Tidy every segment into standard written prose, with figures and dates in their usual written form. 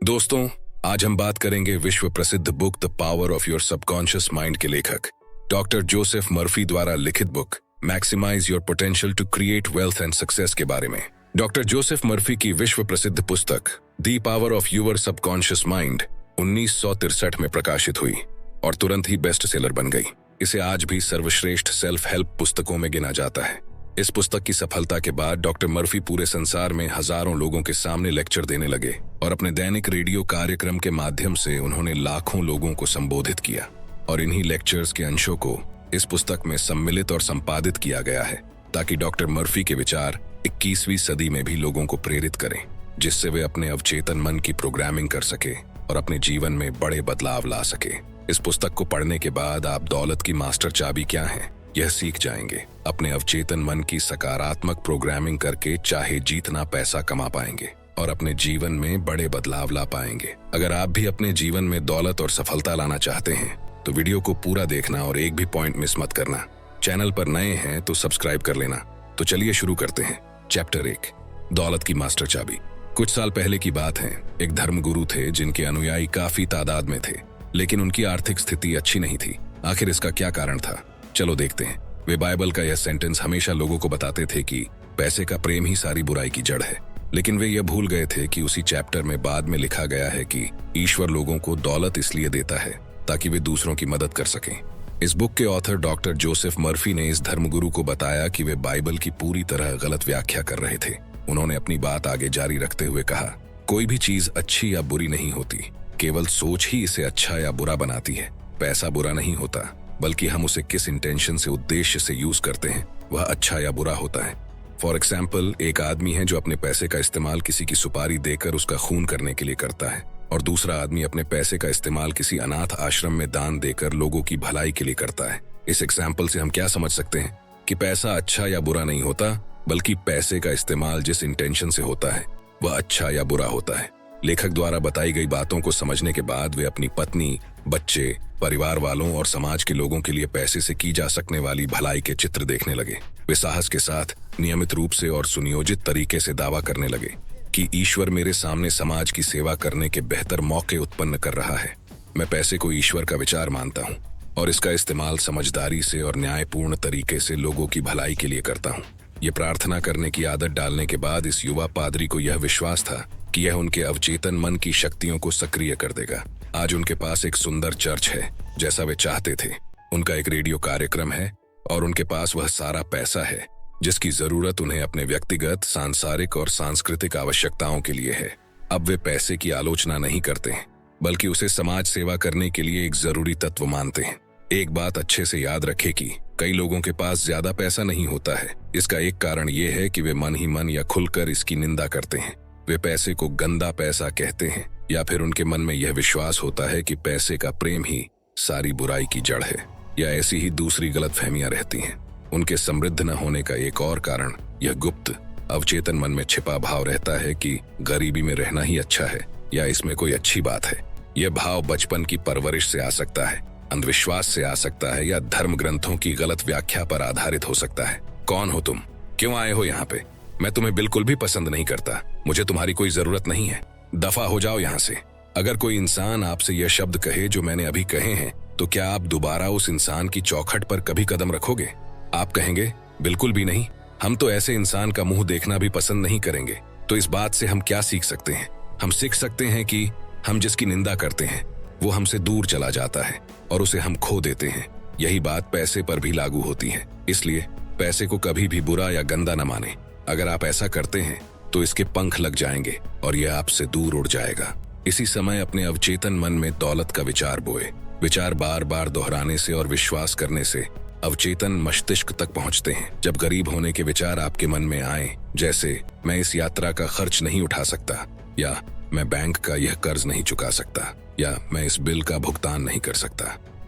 दोस्तों, आज हम बात करेंगे विश्व प्रसिद्ध book the power of your subconscious mind के लेखक डॉक्टर जोसेफ मर्फी द्वारा लिखित book maximise your potential to create wealth and success के बारे में। डॉक्टर जोसेफ मर्फी की विश्व प्रसिद्ध पुस्तक the power of your subconscious mind 1963 में प्रकाशित हुई और तुरंत ही बेस्ट सेलर बन गई। इसे आज भी सर्वश्रेष्ठ सेल्फ हेल्प पुस्तकों में गिना जाता है। इस पुस्तक की सफलता के बाद डॉक्टर मर्फी पूरे संसार में हजारों लोगों के सामने लेक्चर देने लगे और अपने दैनिक रेडियो कार्यक्रम के माध्यम से उन्होंने लाखों लोगों को संबोधित किया और इन्हीं लेक्चर्स के अंशों को इस पुस्तक में सम्मिलित और संपादित किया गया है ताकि डॉक्टर मर्फी के विचार 21वीं सदी में भी लोगों को प्रेरित करें, जिससे वे अपने अवचेतन मन की प्रोग्रामिंग कर सके और अपने जीवन में बड़े बदलाव ला सके। इस पुस्तक को पढ़ने के बाद आप दौलत की मास्टर चाबी क्या है यह सीख जाएंगे। अपने अवचेतन मन की सकारात्मक प्रोग्रामिंग करके चाहे जितना पैसा कमा पाएंगे और अपने जीवन में बड़े बदलाव ला पाएंगे। अगर आप भी अपने जीवन में दौलत और सफलता लाना चाहते हैं तो वीडियो को पूरा देखना और एक भी पॉइंट मिस मत करना। चैनल पर नए हैं तो सब्सक्राइब कर लेना। तो चलिए शुरू करते हैं। चैप्टर 1, दौलत की मास्टर चाबी। कुछ साल पहले की बात है। एक धर्मगुरु थे जिनके अनुयायी काफी तादाद में थे, लेकिन उनकी आर्थिक स्थिति अच्छी नहीं थी। आखिर इसका क्या कारण था, चलो देखते हैं। वे बाइबल का यह सेंटेंस हमेशा लोगों को बताते थे कि पैसे का प्रेम ही सारी बुराई की जड़ है, लेकिन वे यह भूल गए थे कि उसी चैप्टर में बाद में लिखा गया है कि ईश्वर लोगों को दौलत इसलिए देता है ताकि वे दूसरों की मदद कर सकें। इस बुक के ऑथर डॉक्टर जोसेफ मर्फी ने इस धर्मगुरु को बताया कि वे बाइबल की पूरी तरह गलत व्याख्या कर रहे थे। उन्होंने अपनी बात आगे जारी रखते हुए कहा, कोई भी चीज अच्छी या बुरी नहीं होती, केवल सोच ही इसे अच्छा या बुरा बनाती है। पैसा बुरा नहीं होता, बल्कि हम उसे किस इंटेंशन से, उद्देश्य से यूज करते हैं वह अच्छा या बुरा होता है। फॉर एग्जाम्पल, एक आदमी है जो अपने पैसे का इस्तेमाल किसी की सुपारी देकर उसका खून करने के लिए करता है, और दूसरा आदमी अपने पैसे का इस्तेमाल किसी अनाथ आश्रम में दान देकर लोगों की भलाई के लिए करता है। इस एग्जाम्पल से हम क्या समझ सकते हैं कि पैसा अच्छा या बुरा नहीं होता, बल्कि पैसे का इस्तेमाल जिस इंटेंशन से होता है वह अच्छा या बुरा होता है। लेखक द्वारा बताई गई बातों को समझने के बाद वे अपनी पत्नी, बच्चे, परिवार वालों और समाज के लोगों के लिए पैसे से की जा सकने वाली भलाई के चित्र देखने लगे। वे साहस के साथ, नियमित रूप से और सुनियोजित तरीके से दावा करने लगे कि ईश्वर मेरे सामने समाज की सेवा करने के बेहतर मौके उत्पन्न कर रहा है। मैं पैसे को ईश्वर का विचार मानता हूँ और इसका इस्तेमाल समझदारी से और न्यायपूर्ण तरीके से लोगों की भलाई के लिए करता हूँ। ये प्रार्थना करने की आदत डालने के बाद इस युवा पादरी को यह विश्वास था कि यह उनके अवचेतन मन की शक्तियों को सक्रिय कर देगा। आज उनके पास एक सुंदर चर्च है जैसा वे चाहते थे, उनका एक रेडियो कार्यक्रम है और उनके पास वह सारा पैसा है जिसकी जरूरत उन्हें अपने व्यक्तिगत, सांसारिक और सांस्कृतिक आवश्यकताओं के लिए है। अब वे पैसे की आलोचना नहीं करते हैं, बल्कि उसे समाज सेवा करने के लिए एक जरूरी तत्व मानते हैं। एक बात अच्छे से याद रखें कि कई लोगों के पास ज्यादा पैसा नहीं होता है। इसका एक कारण ये है कि वे मन ही मन या खुलकर इसकी निंदा करते हैं। वे पैसे को गंदा पैसा कहते हैं, या फिर उनके मन में यह विश्वास होता है कि पैसे का प्रेम ही सारी बुराई की जड़ है, या ऐसी ही दूसरी गलतफहमियां रहती हैं। उनके समृद्ध न होने का एक और कारण यह गुप्त अवचेतन मन में छिपा भाव रहता है कि गरीबी में रहना ही अच्छा है या इसमें कोई अच्छी बात है। यह भाव बचपन की परवरिश से आ सकता है, अंधविश्वास से आ सकता है, या धर्म ग्रंथों की गलत व्याख्या पर आधारित हो सकता है। कौन हो तुम? क्यों आए हो यहाँ पे? मैं तुम्हें बिल्कुल भी पसंद नहीं करता। मुझे तुम्हारी कोई जरूरत नहीं है। दफा हो जाओ यहाँ से। अगर कोई इंसान आपसे यह शब्द कहे जो मैंने अभी कहे हैं, तो क्या आप दोबारा उस इंसान की चौखट पर कभी कदम रखोगे? आप कहेंगे, बिल्कुल भी नहीं, हम तो ऐसे इंसान का मुंह देखना भी पसंद नहीं करेंगे। तो इस बात से हम क्या सीख सकते हैं? हम सीख सकते हैं कि हम जिसकी निंदा करते हैं वो हमसे दूर चला जाता है और उसे हम खो देते हैं। यही बात पैसे पर भी लागू होती है। इसलिए पैसे को कभी भी बुरा या गंदा न माने। अगर आप ऐसा करते हैं तो इसके पंख लग जाएंगे और यह आपसे दूर उड़ जाएगा। इसी समय अपने अवचेतन मन में दौलत का विचार बोए। विचार बार बार दोहराने से और विश्वास करने से अवचेतन मस्तिष्क तक पहुंचते हैं। जब गरीब होने के विचार आपके मन में आए, जैसे मैं इस यात्रा का खर्च नहीं उठा सकता, या मैं बैंक का यह कर्ज नहीं चुका सकता, या मैं इस बिल का भुगतान नहीं कर सकता,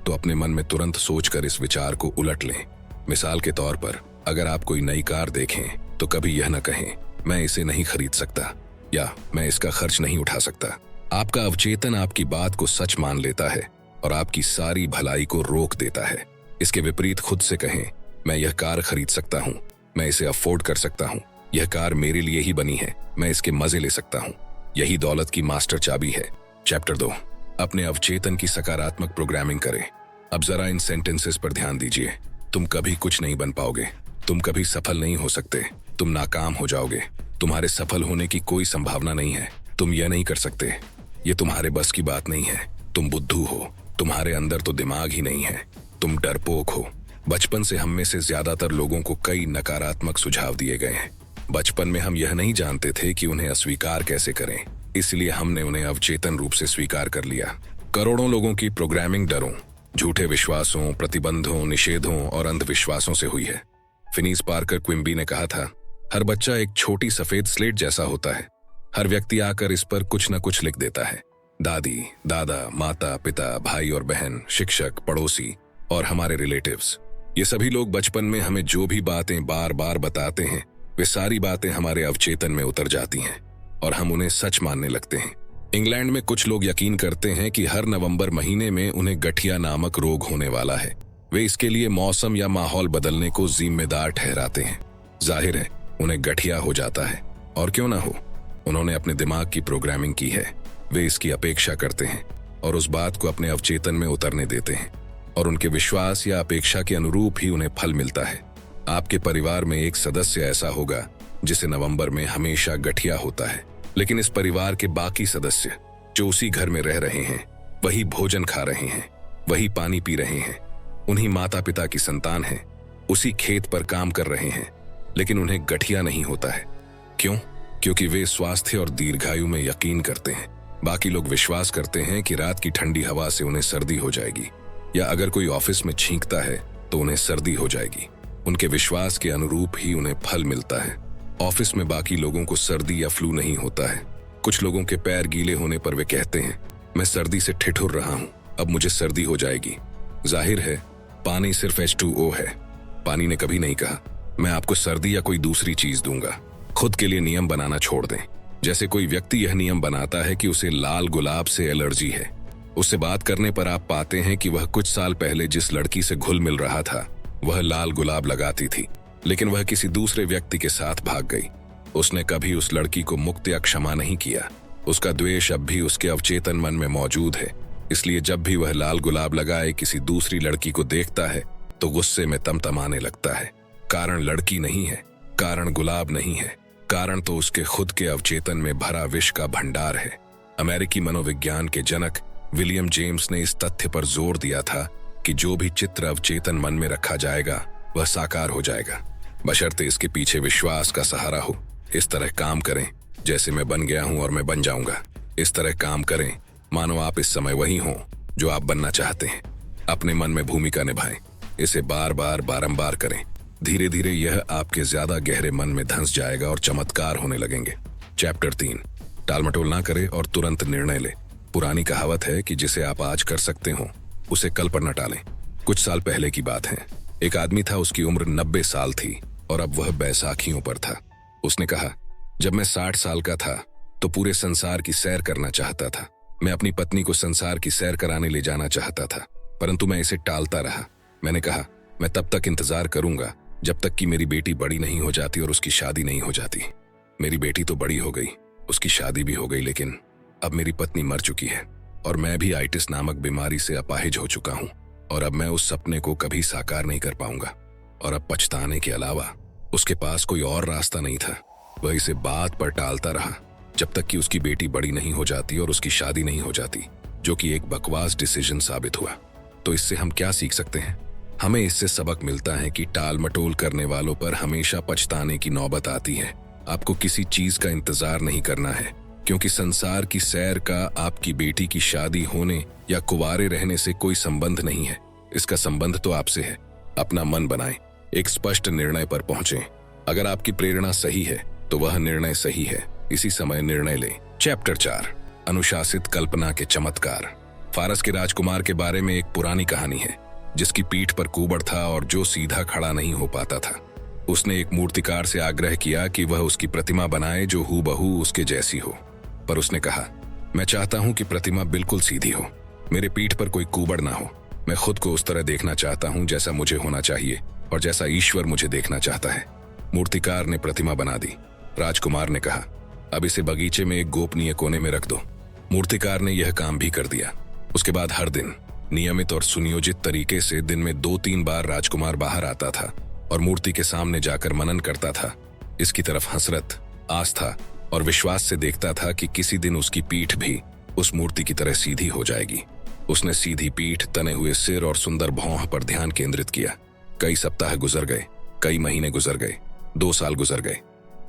तो अपने मन में तुरंत सोचकर इस विचार को उलट लें। मिसाल के तौर पर, अगर आप कोई नई कार देखें तो कभी यह न कहें, मैं इसे नहीं खरीद सकता, या मैं इसका खर्च नहीं उठा सकता। आपका अवचेतन आपकी बात को सच मान लेता है और आपकी सारी भलाई को रोक देता है। इसके विपरीत खुद से कहें, मैं यह कार खरीद सकता हूँ, मैं इसे अफोर्ड कर सकता हूँ, यह कार मेरे लिए ही बनी है, मैं इसके मजे ले सकता हूँ। यही दौलत की मास्टर चाबी है। चैप्टर 2, अपने अवचेतन की सकारात्मक प्रोग्रामिंग करें। अब जरा इन सेंटेंसेस पर ध्यान दीजिए। तुम कभी कुछ नहीं बन पाओगे, तुम कभी सफल नहीं हो सकते, तुम नाकाम हो जाओगे, तुम्हारे सफल होने की कोई संभावना नहीं है, तुम यह नहीं कर सकते, ये तुम्हारे बस की बात नहीं है, तुम बुद्धू हो, तुम्हारे अंदर तो दिमाग ही नहीं है, तुम डरपोक हो। बचपन से हम में से ज्यादातर लोगों को कई नकारात्मक सुझाव दिए गए हैं। बचपन में हम यह नहीं जानते थे कि उन्हें अस्वीकार कैसे करें, इसलिए हमने उन्हें अवचेतन रूप से स्वीकार कर लिया। करोड़ों लोगों की प्रोग्रामिंग डरों, झूठे विश्वासों, प्रतिबंधों, निषेधों और अंधविश्वासों से हुई है। फिनीस पार्कर क्विम्बी ने कहा था, हर बच्चा एक छोटी सफेद स्लेट जैसा होता है। हर व्यक्ति आकर इस पर कुछ न कुछ लिख देता है। दादी, दादा, माता, पिता, भाई और बहन, शिक्षक, पड़ोसी और हमारे रिलेटिव्स, ये सभी लोग बचपन में हमें जो भी बातें बार बार बताते हैं, वे सारी बातें हमारे अवचेतन में उतर जाती हैं और हम उन्हें सच मानने लगते हैं। इंग्लैंड में कुछ लोग यकीन करते हैं कि हर नवंबर महीने में उन्हें गठिया नामक रोग होने वाला है। वे इसके लिए मौसम या माहौल बदलने को जिम्मेदार ठहराते हैं। जाहिर है उन्हें गठिया हो जाता है, और क्यों ना हो, उन्होंने अपने दिमाग की प्रोग्रामिंग की है। वे इसकी अपेक्षा करते हैं और उस बात को अपने अवचेतन में उतरने देते हैं, और उनके विश्वास या अपेक्षा के अनुरूप ही उन्हें फल मिलता है। आपके परिवार में एक सदस्य ऐसा होगा जिसे नवंबर में हमेशा गठिया होता है, लेकिन इस परिवार के बाकी सदस्य जो उसी घर में रह रहे हैं, वही भोजन खा रहे हैं, वही पानी पी रहे हैं, उन्हीं माता पिता की संतान हैं, उसी खेत पर काम कर रहे हैं, लेकिन उन्हें गठिया नहीं होता है। क्यों? क्योंकि वे स्वास्थ्य और दीर्घायु में यकीन करते हैं। बाकी लोग विश्वास करते हैं कि रात की ठंडी हवा से उन्हें सर्दी हो जाएगी, या अगर कोई ऑफिस में छींकता है तो उन्हें सर्दी हो जाएगी। उनके विश्वास के अनुरूप ही उन्हें फल मिलता है। ऑफिस में बाकी लोगों को सर्दी या फ्लू नहीं होता है। कुछ लोगों के पैर गीले होने पर वे कहते हैं, मैं सर्दी से ठिठुर रहा हूं, अब मुझे सर्दी हो जाएगी। जाहिर है पानी सिर्फ H2O है। पानी ने कभी नहीं कहा, मैं आपको सर्दी या कोई दूसरी चीज दूंगा। खुद के लिए नियम बनाना छोड़ दें। जैसे कोई व्यक्ति यह नियम बनाता है कि उसे लाल गुलाब से एलर्जी है, उससे बात करने पर आप पाते हैं कि वह कुछ साल पहले जिस लड़की से घुल मिल रहा था वह लाल गुलाब लगाती थी, लेकिन वह किसी दूसरे व्यक्ति के साथ भाग गई। उसने कभी उस लड़की को मुक्त या क्षमा नहीं किया। उसका द्वेष अब भी उसके अवचेतन मन में मौजूद है, इसलिए जब भी वह लाल गुलाब लगाए किसी दूसरी लड़की को देखता है तो गुस्से में तमतमाने लगता है। कारण लड़की नहीं है, कारण गुलाब नहीं है, कारण तो उसके खुद के अवचेतन में भरा विष का भंडार है। अमेरिकी मनोविज्ञान के जनक विलियम जेम्स ने इस तथ्य पर जोर दिया था कि जो भी चित्र अवचेतन मन में रखा जाएगा वह साकार हो जाएगा, बशर्ते इसके पीछे विश्वास का सहारा हो। इस तरह काम करें जैसे मैं बन गया हूं और मैं बन जाऊंगा। इस तरह काम करें मानो आप इस समय वही हों जो आप बनना चाहते हैं। अपने मन में भूमिका निभाएं, इसे बार बार बारंबार करें। धीरे धीरे यह आपके ज्यादा गहरे मन में धंस जाएगा और चमत्कार होने लगेंगे। चैप्टर 3, टालमटोल ना करें और तुरंत निर्णय ले। पुरानी कहावत है कि जिसे आप आज कर सकते हो उसे कल पर न टालें। कुछ साल पहले की बात है। एक आदमी था, उसकी उम्र 90 साल थी और अब वह बैसाखियों पर था। उसने कहा, जब मैं 60 साल का था तो पूरे संसार की सैर करना चाहता था। मैं अपनी पत्नी को संसार की सैर कराने ले जाना चाहता था, परंतु मैं इसे टालता रहा। मैंने कहा, मैं तब तक इंतजार करूंगा जब तक कि मेरी बेटी बड़ी नहीं हो जाती और उसकी शादी नहीं हो जाती। मेरी बेटी तो बड़ी हो गई, उसकी शादी भी हो गई, लेकिन अब मेरी पत्नी मर चुकी है और मैं भी आइटिस नामक बीमारी से अपाहिज हो चुका हूं, और अब मैं उस सपने को कभी साकार नहीं कर पाऊंगा। और अब पछताने के अलावा उसके पास कोई और रास्ता नहीं था। वह इसे बात पर टालता रहा जब तक कि उसकी बेटी बड़ी नहीं हो जाती और उसकी शादी नहीं हो जाती, जो कि एक बकवास डिसीजन साबित हुआ। तो इससे हम क्या सीख सकते हैं? हमें इससे सबक मिलता है कि टाल मटोल करने वालों पर हमेशा पछताने की नौबत आती है। आपको किसी चीज का इंतजार नहीं करना है, क्योंकि संसार की सैर का आपकी बेटी की शादी होने या कुंवारे रहने से कोई संबंध नहीं है। इसका संबंध तो आपसे है। अपना मन बनाएं, एक स्पष्ट निर्णय पर पहुंचें। अगर आपकी प्रेरणा सही है तो वह निर्णय सही है। इसी समय निर्णय लें। चैप्टर 4, अनुशासित कल्पना के चमत्कार। फारस के राजकुमार के बारे में एक पुरानी कहानी है, जिसकी पीठ पर कुबड़ था और जो सीधा खड़ा नहीं हो पाता था। उसने एक मूर्तिकार से आग्रह किया कि वह उसकी प्रतिमा बनाए जो हूबहू उसके जैसी हो, पर उसने कहा, मैं चाहता हूं कि प्रतिमा बिल्कुल सीधी हो, मेरे पीठ पर कोई कुबड़ ना हो। मैं खुद को उस तरह देखना चाहता हूं जैसा मुझे होना चाहिए और जैसा ईश्वर मुझे देखना चाहता है। मूर्तिकार ने प्रतिमा बना दी। राजकुमार ने कहा, अब इसे बगीचे में एक गोपनीय कोने में रख दो। मूर्तिकार ने यह काम भी कर दिया। उसके बाद हर दिन नियमित और सुनियोजित तरीके से दिन में 2-3 बार राजकुमार बाहर आता था और मूर्ति के सामने जाकर मनन करता था। इसकी तरफ हसरत, आस्था और विश्वास से देखता था कि किसी दिन उसकी पीठ भी उस मूर्ति की तरह सीधी हो जाएगी। उसने सीधी पीठ, तने हुए सिर और सुंदर भौं पर ध्यान केंद्रित किया। कई सप्ताह गुजर गए, कई महीने गुजर गए, 2 साल गुजर गए।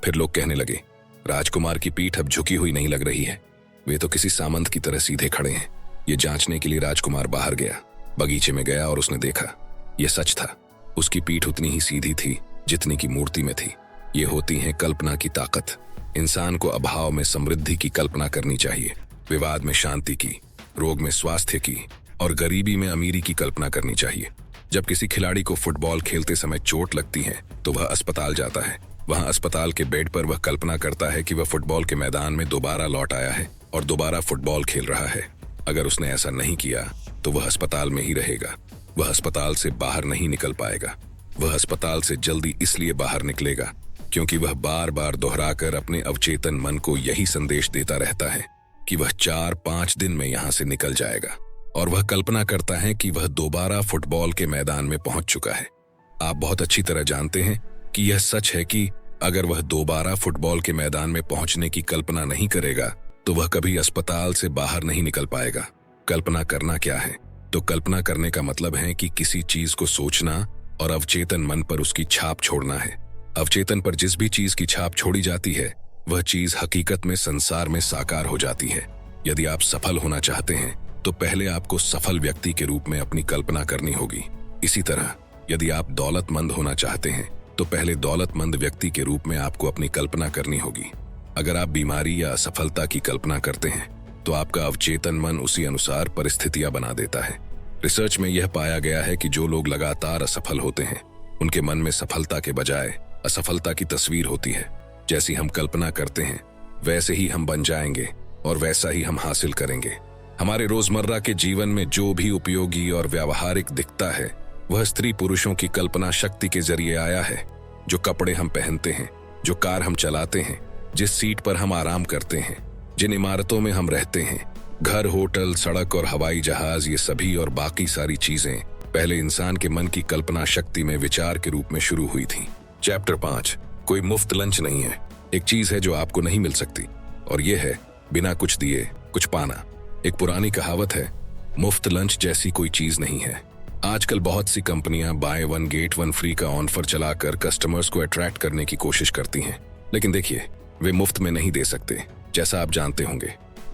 फिर लोग कहने लगे, राजकुमार की पीठ अब झुकी हुई नहीं लग रही है, वे तो किसी सामंत की तरह सीधे खड़े हैं। ये जांचने के लिए राजकुमार बाहर गया, बगीचे में गया और उसने देखा, यह सच था। उसकी पीठ उतनी ही सीधी थी जितनी की मूर्ति में थी। ये होती है कल्पना की ताकत। इंसान को अभाव में समृद्धि की कल्पना करनी चाहिए, विवाद में शांति की, रोग में स्वास्थ्य की और गरीबी में अमीरी की कल्पना करनी चाहिए। जब किसी खिलाड़ी को फुटबॉल खेलते समय चोट लगती है तो वह अस्पताल जाता है। वहां अस्पताल के बेड पर वह कल्पना करता है कि वह फुटबॉल के मैदान में दोबारा लौट आया है और दोबारा फुटबॉल खेल रहा है। अगर उसने ऐसा नहीं किया तो वह अस्पताल में ही रहेगा। वह अस्पताल से बाहर नहीं निकल पाएगा। वह अस्पताल से जल्दी इसलिए बाहर निकलेगा क्योंकि वह बार बार दोहराकर अपने अवचेतन मन को यही संदेश देता रहता है कि वह 4-5 दिन में यहां से निकल जाएगा। और वह कल्पना करता है कि वह दोबारा फुटबॉल के मैदान में पहुंच चुका है। आप बहुत अच्छी तरह जानते हैं कि यह सच है कि अगर वह दोबारा फुटबॉल के मैदान में पहुंचने की कल्पना नहीं करेगा तो वह कभी अस्पताल से बाहर नहीं निकल पाएगा। कल्पना करना क्या है? तो कल्पना करने का मतलब है कि किसी चीज को सोचना और अवचेतन मन पर उसकी छाप छोड़ना है। अवचेतन पर जिस भी चीज की छाप छोड़ी जाती है वह चीज हकीकत में संसार में साकार हो जाती है। यदि आप सफल होना चाहते हैं तो पहले आपको सफल व्यक्ति के रूप में अपनी कल्पना करनी होगी। इसी तरह यदि आप दौलतमंद होना चाहते हैं तो पहले दौलतमंद व्यक्ति के रूप में आपको अपनी कल्पना करनी होगी। अगर आप बीमारी या असफलता की कल्पना करते हैं तो आपका अवचेतन मन उसी अनुसार परिस्थितियां बना देता है। रिसर्च में यह पाया गया है कि जो लोग लगातार असफल होते हैं उनके मन में सफलता के बजाय असफलता की तस्वीर होती है। जैसी हम कल्पना करते हैं वैसे ही हम बन जाएंगे और वैसा ही हम हासिल करेंगे। हमारे रोजमर्रा के जीवन में जो भी उपयोगी और व्यावहारिक दिखता है वह स्त्री पुरुषों की कल्पना शक्ति के जरिए आया है। जो कपड़े हम पहनते हैं, जो कार हम चलाते हैं, जिस सीट पर हम आराम करते हैं, जिन इमारतों में हम रहते हैं, घर, होटल, सड़क और हवाई जहाज, ये सभी और बाकी सारी चीजें पहले इंसान के मन की कल्पना शक्ति में विचार के रूप में शुरू हुई थी। चैप्टर 5। कोई मुफ्त लंच नहीं है। एक चीज है जो आपको नहीं मिल सकती और यह है बिना कुछ दिए कुछ पाना। एक पुरानी कहावत है, मुफ्त लंच जैसी कोई चीज नहीं है। आजकल बहुत सी कंपनियां बाय 1 गेट 1 फ्री का ऑफर चलाकर कस्टमर्स को अट्रैक्ट करने की कोशिश करती हैं, लेकिन देखिए वे मुफ्त में नहीं दे सकते। जैसा आप जानते होंगे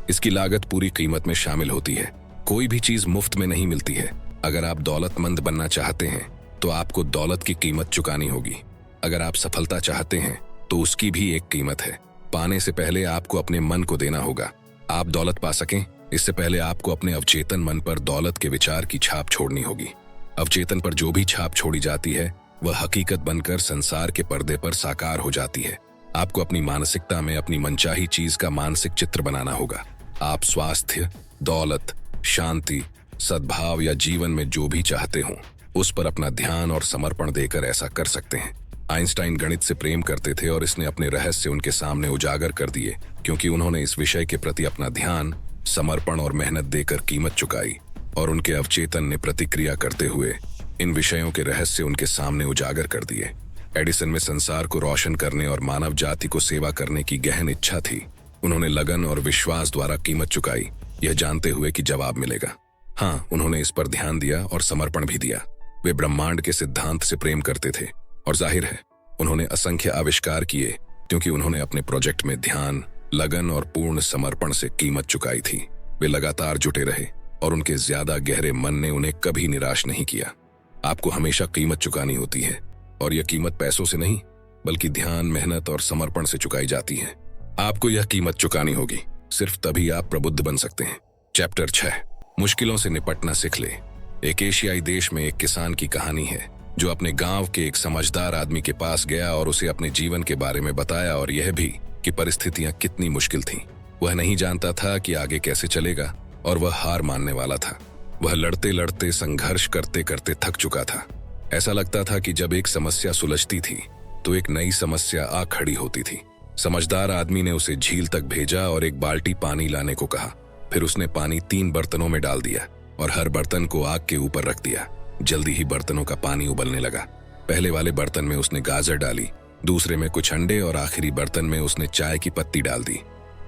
इसकी लागत पूरी कीमत में शामिल होती है। कोई भी चीज मुफ्त में नहीं मिलती है। अगर आप दौलतमंद बनना चाहते हैं तो आपको दौलत की कीमत चुकानी होगी। अगर आप सफलता चाहते हैं तो उसकी भी एक कीमत है। पाने से पहले आपको अपने मन को देना होगा। आप दौलत पा सकें इससे पहले आपको अपने अवचेतन मन पर दौलत के विचार की छाप छोड़नी होगी। अवचेतन पर जो भी छाप छोड़ी जाती है वह हकीकत बनकर संसार के पर्दे पर साकार हो जाती है। आपको अपनी मानसिकता में अपनी मनचाही चीज का मानसिक चित्र बनाना होगा। आप स्वास्थ्य, दौलत, शांति, सद्भाव या जीवन में जो भी चाहते हो उस पर अपना ध्यान और समर्पण देकर ऐसा कर सकते हैं। आइंस्टाइन गणित से प्रेम करते थे और इसने अपने रहस्य उनके सामने उजागर कर दिए क्योंकि उन्होंने इस विषय के प्रति अपना ध्यान, समर्पण और मेहनत देकर कीमत चुकाई और उनके अवचेतन ने प्रतिक्रिया करते हुए इन विषयों के रहस्य उनके सामने उजागर कर दिए। एडिसन में संसार को रोशन करने और मानव जाति को सेवा करने की गहन इच्छा थी। उन्होंने लगन और विश्वास द्वारा कीमत चुकाई, यह जानते हुए कि जवाब मिलेगा। हाँ, उन्होंने इस पर ध्यान दिया और समर्पण भी दिया। वे ब्रह्मांड के सिद्धांत से प्रेम करते थे और जाहिर है उन्होंने असंख्य आविष्कार किए क्योंकि उन्होंने अपने प्रोजेक्ट में ध्यान, लगन और पूर्ण समर्पण से कीमत चुकाई थी। वे लगातार जुटे रहे और उनके ज्यादा गहरे मन ने उन्हें कभी निराश नहीं किया। आपको हमेशा कीमत चुकानी होती है और यह कीमत पैसों से नहीं बल्कि ध्यान, मेहनत और समर्पण से चुकाई जाती है। आपको यह कीमत चुकानी होगी, सिर्फ तभी आप प्रबुद्ध बन सकते हैं। चैप्टर 6। मुश्किलों से निपटना सीख ले। एक एशियाई देश में एक किसान की कहानी है जो अपने गांव के एक समझदार आदमी के पास गया और उसे अपने जीवन के बारे में बताया और यह भी कि परिस्थितियां कितनी मुश्किल थीं। वह नहीं जानता था कि आगे कैसे चलेगा और वह हार मानने वाला था। वह लड़ते लड़ते, संघर्ष करते करते थक चुका था। ऐसा लगता था कि जब एक समस्या सुलझती थी तो एक नई समस्या आ खड़ी होती थी। समझदार आदमी ने उसे झील तक भेजा और एक बाल्टी पानी लाने को कहा। फिर उसने पानी 3 बर्तनों में डाल दिया और हर बर्तन को आग के ऊपर रख दिया। जल्दी ही बर्तनों का पानी उबलने लगा। पहले वाले बर्तन में उसने गाजर डाली, दूसरे में कुछ अंडे और आखिरी बर्तन में उसने चाय की पत्ती डाल दी।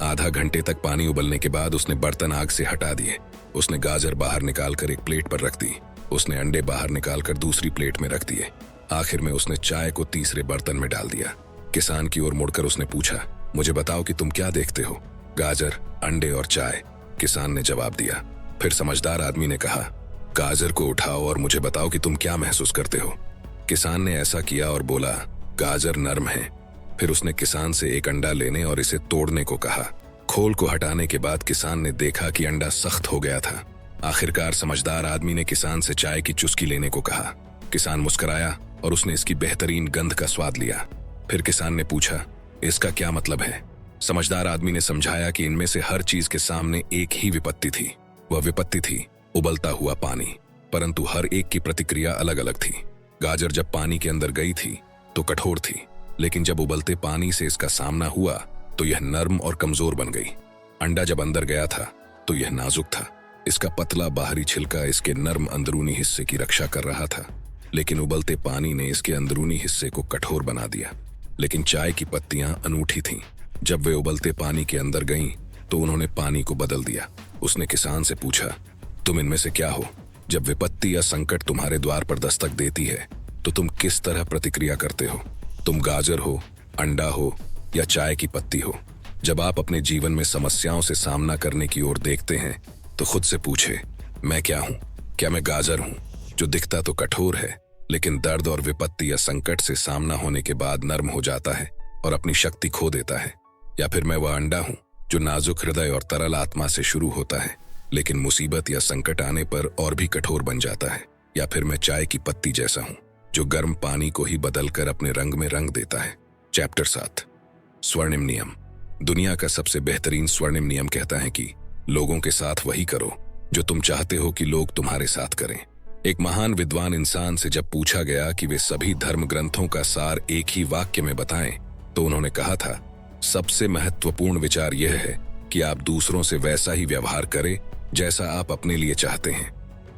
आधा घंटे तक पानी उबलने के बाद उसने बर्तन आग से हटा दिए। उसने गाजर बाहर निकालकर एक प्लेट पर रख दी। उसने अंडे बाहर निकालकर दूसरी प्लेट में रख दिए। आखिर में उसने चाय को तीसरे बर्तन में डाल दिया। किसान की ओर मुड़कर उसने पूछा, मुझे बताओ कि तुम क्या देखते हो? गाजर, अंडे और चाय, किसान ने जवाब दिया। फिर समझदार आदमी ने कहा, गाजर को उठाओ और मुझे बताओ कि तुम क्या महसूस करते हो। किसान ने ऐसा किया और बोला, गाजर नर्म है। फिर उसने किसान से एक अंडा लेने और इसे तोड़ने को कहा। खोल को हटाने के बाद किसान ने देखा कि अंडा सख्त हो गया था। आखिरकार समझदार आदमी ने किसान से चाय की चुस्की लेने को कहा। किसान मुस्कुराया और उसने इसकी बेहतरीन गंध का स्वाद लिया। फिर किसान ने पूछा, इसका क्या मतलब है? समझदार आदमी ने समझाया कि इनमें से हर चीज के सामने एक ही विपत्ति थी। वह विपत्ति थी उबलता हुआ पानी, परंतु हर एक की प्रतिक्रिया अलग अलग थी। गाजर जब पानी के अंदर गई थी तो कठोर थी, लेकिन जब उबलते पानी से इसका सामना हुआ तो यह नर्म और कमजोर बन गई। अंडा जब अंदर गया था तो यह नाजुक था। इसका पतला बाहरी छिलका इसके नर्म अंदरूनी हिस्से की रक्षा कर रहा था, लेकिन उबलते पानी ने इसके अंदरूनी हिस्से को कठोर बना दिया। लेकिन चाय की पत्तियां अनूठी थीं। जब वे उबलते पानी के अंदर गईं तो उन्होंने पानी को बदल दिया। उसने किसान से पूछा, तुम इनमें से क्या हो? जब विपत्ति या संकट तुम्हारे द्वार पर दस्तक देती है तो तुम किस तरह प्रतिक्रिया करते हो? तुम गाजर हो, अंडा हो या चाय की पत्ती हो? जब आप अपने जीवन में समस्याओं से सामना करने की ओर देखते हैं तो खुद से पूछे, मैं क्या हूं? क्या मैं गाजर हूं जो दिखता तो कठोर है लेकिन दर्द और विपत्ति या संकट से सामना होने के बाद नर्म हो जाता है और अपनी शक्ति खो देता है? या फिर मैं वह अंडा हूं जो नाजुक हृदय और तरल आत्मा से शुरू होता है लेकिन मुसीबत या संकट आने पर और भी कठोर बन जाता है? या फिर मैं चाय की पत्ती जैसा हूं जो गर्म पानी को ही बदलकर अपने रंग में रंग देता है? चैप्टर 7, स्वर्णिम नियम। दुनिया का सबसे बेहतरीन स्वर्णिम नियम कहता है कि लोगों के साथ वही करो जो तुम चाहते हो कि लोग तुम्हारे साथ करें। एक महान विद्वान इंसान से जब पूछा गया कि वे सभी धर्म ग्रंथों का सार एक ही वाक्य में बताएं तो उन्होंने कहा था, सबसे महत्वपूर्ण विचार यह है कि आप दूसरों से वैसा ही व्यवहार करें जैसा आप अपने लिए चाहते हैं।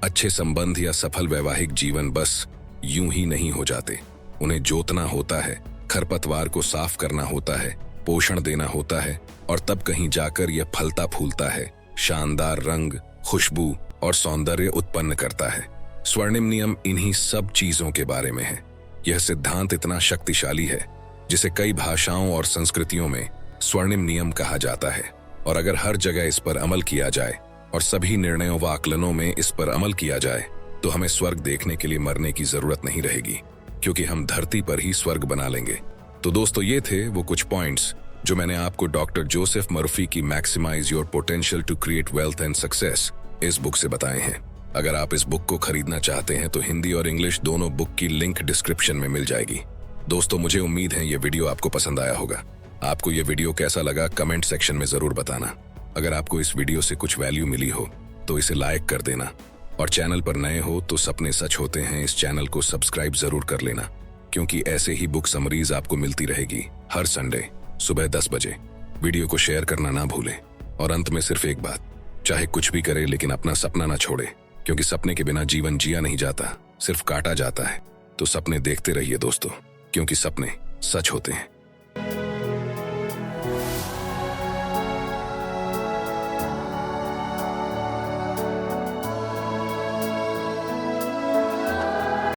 अच्छे संबंध या सफल वैवाहिक जीवन बस यूं ही नहीं हो जाते। उन्हें जोतना होता है, खरपतवार को साफ करना होता है, पोषण देना होता है और तब कहीं जाकर यह फलता फूलता है, शानदार रंग, खुशबू और सौंदर्य उत्पन्न करता है। स्वर्णिम नियम इन्हीं सब चीजों के बारे में है। यह सिद्धांत इतना शक्तिशाली है जिसे कई भाषाओं और संस्कृतियों में स्वर्णिम नियम कहा जाता है। और अगर हर जगह इस पर अमल किया जाए और सभी निर्णयों व आकलनों में इस पर अमल किया जाए तो हमें स्वर्ग देखने के लिए मरने की जरूरत नहीं रहेगी, क्योंकि हम धरती पर ही स्वर्ग बना लेंगे। तो दोस्तों, ये थे वो कुछ पॉइंट्स जो मैंने आपको डॉक्टर जोसेफ मर्फी की maximise your potential to create wealth and success इस बुक से बताए हैं। अगर आप इस बुक को खरीदना चाहते हैं तो हिंदी और इंग्लिश दोनों बुक की लिंक डिस्क्रिप्शन में मिल जाएगी। दोस्तों, मुझे उम्मीद है ये वीडियो आपको पसंद आया होगा। आपको ये वीडियो कैसा लगा कमेंट सेक्शन में जरूर बताना। अगर आपको इस वीडियो से कुछ वैल्यू मिली हो तो इसे लाइक कर देना, और चैनल पर नए हो तो सपने सच होते हैं इस चैनल को सब्सक्राइब जरूर कर लेना, क्योंकि ऐसे ही बुक समरीज आपको मिलती रहेगी हर संडे सुबह 10 बजे। वीडियो को शेयर करना ना भूलें। और अंत में सिर्फ एक बात, चाहे कुछ भी करे लेकिन अपना सपना ना छोड़े, क्योंकि सपने के बिना जीवन जिया नहीं जाता, सिर्फ काटा जाता है। तो सपने देखते रहिए दोस्तों, क्योंकि सपने सच होते हैं।